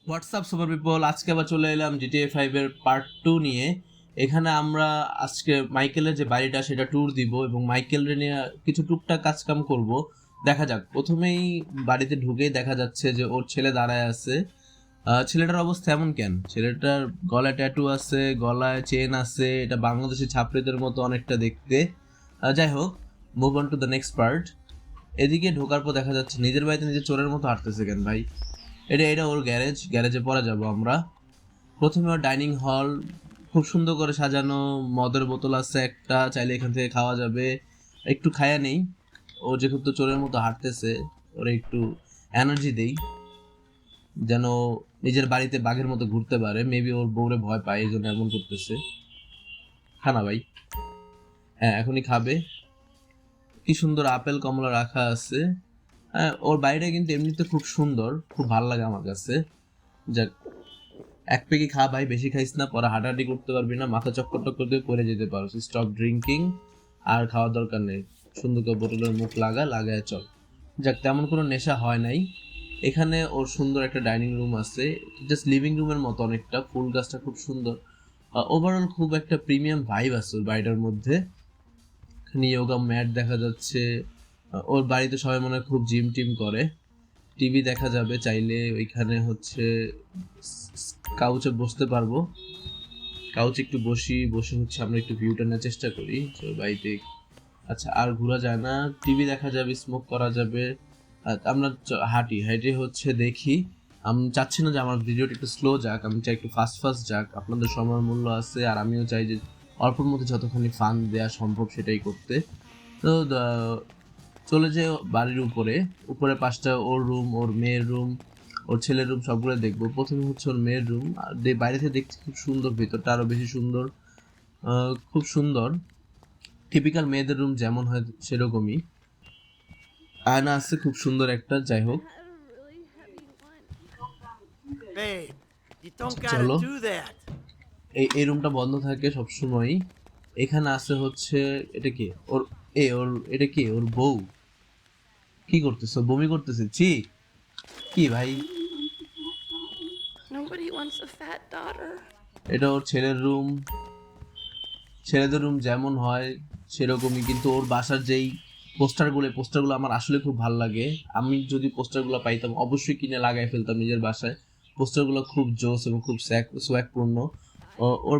WhatsApp super people, আজকে আবার চলে এলাম জিটিএ 5 এর পার্ট 2 নিয়ে। এখানে আমরা আজকে মাইকেলের যে বাড়িটা সেটা ট্যুর দিব এবং মাইকেলের নিয়ে কিছু টুকটাক কাজকাম করব। দেখা যাক, প্রথমেই বাড়িতে ঢুকেই দেখা যাচ্ছে যে ওর ছেলে দাঁড়ায় আছে। ছেলেটার অবস্থা এমন কেন? ছেলেটার গলায় ট্যাটু আছে, গলায় চেন আছে, এটা বাংলাদেশি ছাপড়িদের মতো অনেকটা দেখতে। যাই হোক, move on to the next part. এদিকে ঢোকার পর দেখা যাচ্ছে নিজের বাড়িতে নিজে চোরের মতো হাঁটতেছে কেন ভাই? এটা ওর গ্যারেজে পরে যাব আমরা। প্রথমে ওর ডাইনিং হল খুব সুন্দর করে সাজানো, মদের বোতল আছে একটা, চাইলে এখান থেকে খাওয়া যাবে। একটু খায়া নেই, ও যেহেতু চোরের মতো হাঁটতেছে ওরা একটু এনার্জি দেই, যেন নিজের বাড়িতে বাঘের মতো ঘুরতে পারে। মেবি ওর বউরে ভয় পায়, এই জন্য এমন করতেছে। খানা ভাই, হ্যাঁ এখনই খাবে। কি সুন্দর আপেল কমলা রাখা আছে। হ্যাঁ, ওর বাড়িটা কিন্তু এমনিতে খুব সুন্দর, খুব ভালো লাগে আমার কাছে। যাক, এক পেকে খা ভাই, বেশি খাইস না, পরে হাঁটাহাঁটি করতে পারবি না, মাথা চক্কর টক্কর দিয়ে পড়ে যেতে পারো। স্টপ ড্রিঙ্কিং, আর খাওয়ার দরকার নেই। সুন্দর করে বোতলের মুখ লাগায় চল। যাক, তেমন কোনো নেশা হয় নাই। এখানে ওর সুন্দর একটা ডাইনিং রুম আছে, জাস্ট লিভিং রুমের মতো অনেকটা। ফুল গাছটা খুব সুন্দর। ওভারঅল খুব একটা প্রিমিয়াম ভাইব আছে ওর বাড়িটার মধ্যে। এখানে ইয়োগা ম্যাট দেখা যাচ্ছে। ওর বাড়িতে সবাই মনে হয় খুব জিম টিম করে। টিভি দেখা যাবে চাইলে, ওইখানে হচ্ছে কাউচে বসতে পারবো। কাউচে একটু বসে হচ্ছে আমরা একটু ভিউটা নেওয়ার চেষ্টা করি বাড়িতে। আচ্ছা, আর ঘোরা যায় না, টিভি দেখা যাবে, স্মোক করা যাবে। আমরা হাঁটি হচ্ছে দেখি। আমি চাচ্ছি না যে আমার ভিডিওটা একটু স্লো যাক, আমি চাই একটু ফাস্ট যাক। আপনাদের সময় মূল্য আছে, আর আমিও চাই যে অল্পের মধ্যে যতখানি ফান দেওয়া সম্ভব সেটাই করতে। তো চলে যে বাড়ির উপরে 5টা ওর রুম, ওর মেয়ের রুম, ওর ছেলের রুম, সবগুলো দেখবো। প্রথমে হচ্ছে ওর মেয়ের রুম, আর বাইরে থেকে দেখতে খুব সুন্দর, ভেতরটা আরো বেশি সুন্দর। খুব সুন্দর, টিপিক্যাল মেয়েদের রুম যেমন হয় সেরকমই। আয়না আছে খুব সুন্দর একটা। যাই হোক, চলো। এই রুমটা বন্ধ থাকে সবসময়ই। এখানে আছে হচ্ছে, এটা কি ওর, এটা কি ওর বউ? কি করতেছে? বমি করতেছে? ছি! কি ভাই? এটা ওর ছেলের রুম। ছেলেদের রুম যেমন হয় সেরকমই, কিন্তু ওর বাসার যেই পোস্টারগুলো আমার আসলে খুব ভালো লাগে। আমি যদি পোস্টারগুলো পাইতাম অবশ্যই কিনে লাগাই ফেলতাম নিজের বাসায়। পোস্টারগুলো খুব জোস এবং খুব সোয়াগপূর্ণ। ওর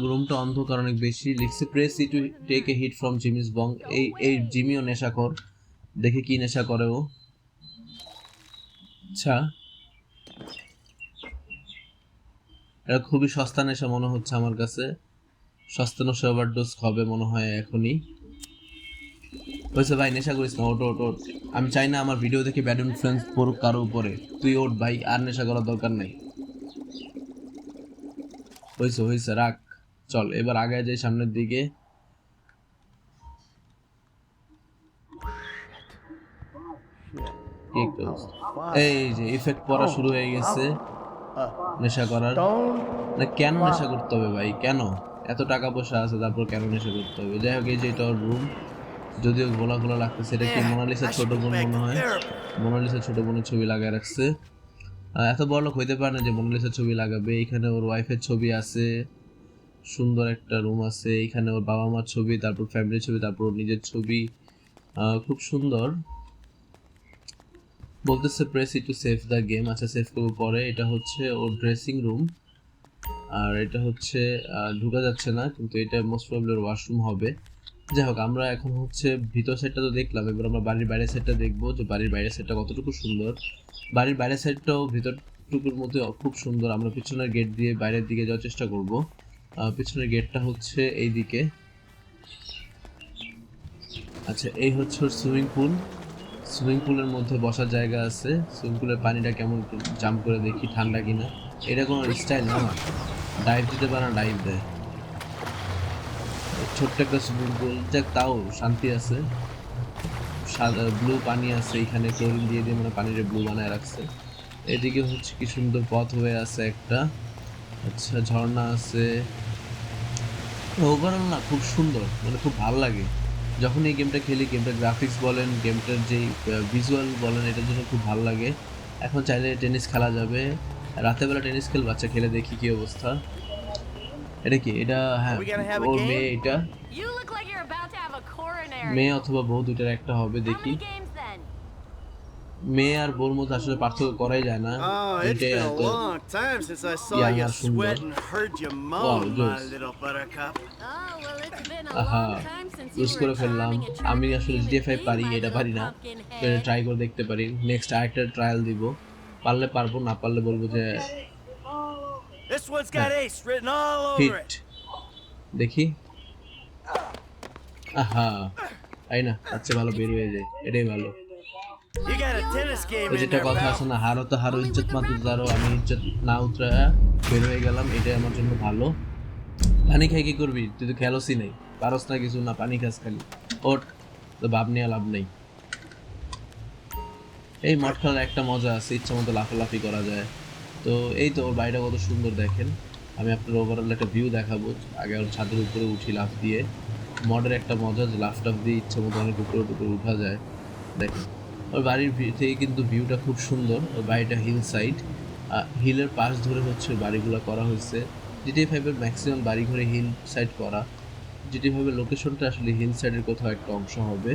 রুমটা অন্ধকার অনেক বেশি। লিখছে press to take a hit from জিমিস বং। এই জিমিও নেশাখোর, দেখে কি নেশা করে ও। আচ্ছা, এটা খুবই সস্তা নেশা মনে হচ্ছে আমার কাছে। সস্তা নেশা ওভারডোজ হবে মনে হয় এখনই। হয়েছে ভাই, নেশা করিস না, ওট। আমি চাই না আমার ভিডিও দেখে ব্যাড ইনফ্লুয়েন্স পড়ুক কারো উপরে। তুই ওঠ ভাই, আর নেশা করার দরকার নেই। হয়েছে, রাখ। চল এবার আগায় যাই সামনের দিকে। এই যে ইফেক্ট পড়া শুরু হয়ে গেছে নেশা করার। না, কেন নেশা করতে হবে ভাই? কেন? এত টাকা পয়সা আছে, তারপর কেন নেশা করতে হবে? যাই হোক, এই যে এটা ওর রুম, যদিও খোলা লাগতেছে। এটা কি মোনালিসার ছোট বোন মনে হয়? মোনালিসার ছোট বোনের ছবি লাগায় রাখছে। এত বড় লোক হইতে পারে না যে মোনালিসার ছবি লাগাবে। এখানে ওর ওয়াইফের ছবি আছে, সুন্দর একটা রুম আছে। এখানে ওর বাবা মার ছবি, তারপর ফ্যামিলির ছবি, তারপর ওর নিজের ছবি। খুব সুন্দর। বলতেছে press to save the game. আচ্ছা, সেভ করবো পরে। এটা হচ্ছে ওর ড্রেসিং রুম, আর এটা হচ্ছে ঢুকা যাচ্ছে না, কিন্তু এটা মোস্ট প্রবলি ওর ওয়াশরুম হবে। যাই হোক, আমরা এখন হচ্ছে ভিতর সাইডটা তো দেখলাম, এবার আমরা বাড়ির বাইরের সাইডটা দেখবো যে বাড়ির বাইরের সাইডটা কতটুকু সুন্দর। বাড়ির বাইরের সাইডটাও ভিতরটুকুর মধ্যে খুব সুন্দর। আমরা পিছনের গেট দিয়ে বাইরের দিকে যাওয়ার চেষ্টা করব। পিছনের গেটটা হচ্ছে এই দিকে। আচ্ছা, এই হচ্ছে ওর সুইমিং পুলের মধ্যে বসার জায়গা আছে। সুইমিং পুলের পানিটা কেমন, জাম্প করে দেখি ঠান্ডা কিনা। এটা কোনো স্টাইল না, ডাইভ দিতে পারে না, ডাইভ দেয়। ছোট্ট একটা সুইমিং পুল, যাক তাও শান্তি আছে। সাদা ব্লু পানি আছে, এখানে ক্লোরিন দিয়ে মানে পানিটা ব্লু বানায় রাখছে। এদিকে হচ্ছে কি সুন্দর পথ হয়ে আছে একটা। আচ্ছা, ঝর্ণা আছে। ওভারঅল না খুব সুন্দর, মানে খুব ভালো লাগে যখন এই গেমটা খেলি। গেমটার গ্রাফিক্স বলেন, গেমটার যেই ভিজুয়াল বলেন, এটার জন্য খুব ভালো লাগে। এখন চাইলে টেনিস খেলা যাবে। রাতে বেলা টেনিস খেলবো, আচ্ছা খেলে দেখি কি অবস্থা। এটা কি? এটা হ্যাঁ ওর মেয়ে, এটা You look like you're about to have a coronary. মেয়ে অথবা বউ দুইটার একটা হবে, How দেখি। many games then? মেয়ে আর বউর মধ্যে আসলে পার্থক্য করাই যায় না, Oh, it's দুইটাই been a এত long time since I saw young you আর সুন্দর। sweat and heard you wow moan, my জোস। little buttercup. Oh, well, it's been a আহা, long time since you use were করে a ফেললাম। charming, আমি attractive আসলে human GTA 5 being, পারি, my এটা little পারি না। pumpkin তো এটা head. ট্রাই করে দেখতে পারি, নেক্সট আরেকটা ট্রায়াল দিব। পারলে পারবো, না পারলে বলবো যে This one's হ্যাঁ got ace written all over hit. it. দেখি। আহা, তাই না? তার চেয়ে ভালো বের হয়ে যায়, এটাই ভালো। You got a tennis game ওই in যেটা there, কথা আছে pal. না, হারো তো হারো, ইজ্জত মাতুত দারো। আমি ইজ্জত না উতরায়া বের হয়ে গেলাম, এটাই আমার জন্য ভালো। পানি খাই কি করবি? তুই তো খেলোসই নাই, পারস না কিছু না, পানি খাস খালি। ওঠ, তো ভাব নিয়ে লাভ নেই। এই মদ খেলার একটা মজা আছে, ইচ্ছা মতো লাফালাফি করা যায়। তো এই তো ওর বাড়িটা কত সুন্দর দেখেন। আমি আপনার ওভারঅল একটা ভিউ দেখাবো। আগে ওর ছাদের উপরে উঠি লাফ দিয়ে। মডের একটা মজা যে লাফ টাফ দিয়ে ইচ্ছা মতো অনেক উপরে উপরে উঠা যায়। দেখেন ওর বাড়ির থেকে কিন্তু ভিউটা খুব সুন্দর। ওর বাড়িটা হিল সাইড, হিলের পাশ ধরে হচ্ছে বাড়িগুলো করা হয়েছে। জিটিএ 5 এর ম্যাক্সিমাম বাড়ি ঘরে হিল সাইড করা। জিটিএ 5 এর লোকেশনটা আসলে হিল সাইডের কোথাও একটা অংশ হবে।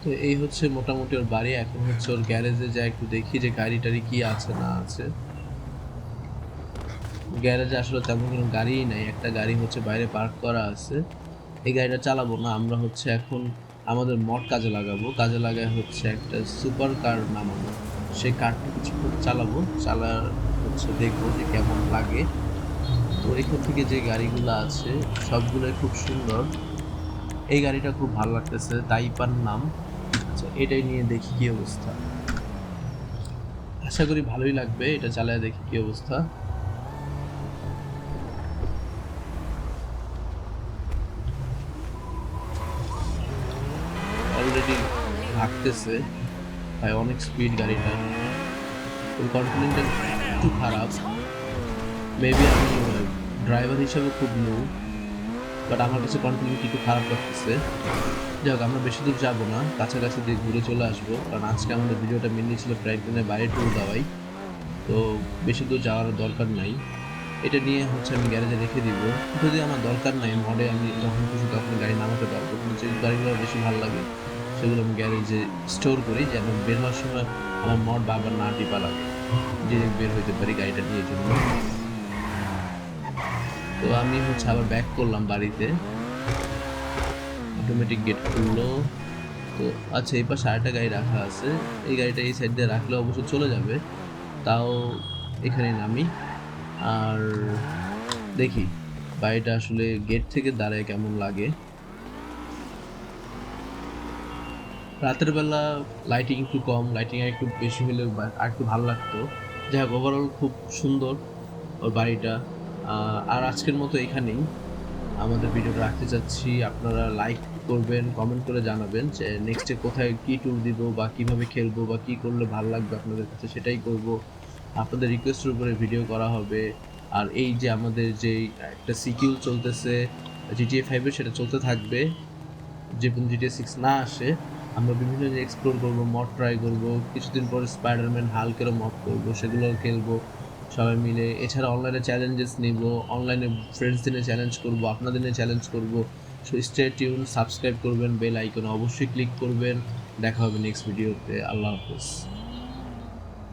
তো এই হচ্ছে মোটামুটি ওর বাড়ি। এখন হচ্ছে ওর গ্যারেজে যাই, একটু দেখি যে গাড়ি টাড়ি কি আছে না আছে। গ্যারেজে আসলে তেমন কোনো গাড়িই নাই, একটা গাড়ি হচ্ছে বাইরে পার্ক করা আছে। এই গাড়িটা চালাবো না, আমরা হচ্ছে এখন আমাদের মড কাজে লাগাবো। কাজে লাগায় হচ্ছে একটা সুপার কার নামাবো, সেই কারটা কিছুক্ষণ চালাবো, হচ্ছে দেখবো যে কেমন লাগে। তো এখান থেকে যে গাড়িগুলো আছে সবগুলোই খুব সুন্দর। এই গাড়িটা খুব ভালো লাগতেছে, তাইপার নাম। আচ্ছা এটাই নিয়ে দেখি কি অবস্থা। আশা করি ভালোই লাগবে, এটা চালায় দেখি কি অবস্থা। অলরেডি ভাগতেছে ভাই, অনেক স্পিড গাড়িটা। ওর কন্ট্রোলিংটা একটু খারাপ। মেবি আমি ড্রাইভার হিসাবে খুব লো, বাট আমার কাছে কন্ট্রোলিংটা একটু খারাপ লাগতেছে। যাই হোক, আমরা বেশি দূর যাবো না, কাছাকাছি দিয়ে ঘুরে চলে আসবো, কারণ আজকে আমাদের ভিডিওটা মেনলি ছিল ফ্র্যাঙ্কলিনের বাইরে ট্যুর দেওয়াই। তো বেশি দূর যাওয়ার দরকার নাই। এটা নিয়ে হচ্ছে আমি গ্যারেজে রেখে দিব। যদি আমার দরকার নাই, মডে আমি যখন খুশি তখন গাড়ি নামাতে পারবো, কিন্তু যে গাড়িগুলো বেশি ভালো লাগে সেগুলো আমি গ্যারেজে স্টোর করি, যেন বের হওয়ার সময় আমার মড বারবার না টিপা লাগে, ডিরেক্ট বের হইতে পারি গাড়িটা নিয়ে জন্য। তো আমি হচ্ছে আবার ব্যাক করলাম বাড়িতে, অটোমেটিক গেট খুললো। তো আচ্ছা এই পাশে আরেকটা গাড়ি রাখা আছে, এই গাড়িটা এই সাইড দিয়ে রাখলে অবশ্য চলে যাবে, তাও এখানে নামি। আর দেখি বাড়িটা আসলে গেট থেকে দাঁড়ায় কেমন লাগে। রাতের বেলা লাইটিং একটু কম, লাইটিং একটু বেশি হলে আর একটু ভালো লাগতো। যাই হোক, ওভারঅল খুব সুন্দর ওর বাড়িটা। আর আজকের মতো এখানেই আমাদের ভিডিওটা রাখতে চাচ্ছি। আপনারা লাইক করবেন, কমেন্ট করে জানাবেন যে নেক্সটে কোথায় কী ট্যুর দিব, বা কীভাবে খেলবো, বা কী করলে ভালো লাগবে আপনাদের কাছে, সেটাই করব। আপনাদের রিকোয়েস্টের উপরে ভিডিও করা হবে। আর এই যে আমাদের যে একটা সিকিউর চলতেছে জিটিএ 5-এর, সেটা চলতে থাকবে যে পর্যন্ত জিটিএ 6 না আসে। আমরা বিভিন্ন জায়গায় এক্সপ্লোর করবো, মড ট্রাই করবো, কিছুদিন পরে স্পাইডারম্যান হাল্কেরও মড করবো, সেগুলোও খেলবো সবাই মিলে। এছাড়া অনলাইনে চ্যালেঞ্জেস নিব, অনলাইনে ফ্রেন্ডসদের নিয়ে চ্যালেঞ্জ করবো, আপনাদের নিয়ে চ্যালেঞ্জ করবো। সো স্টে টিউন, সাবস্ক্রাইব করবেন, বেল আইকনে অবশ্যই ক্লিক করবেন। দেখা হবে নেক্সট ভিডিওতে। আল্লাহ হাফেজ।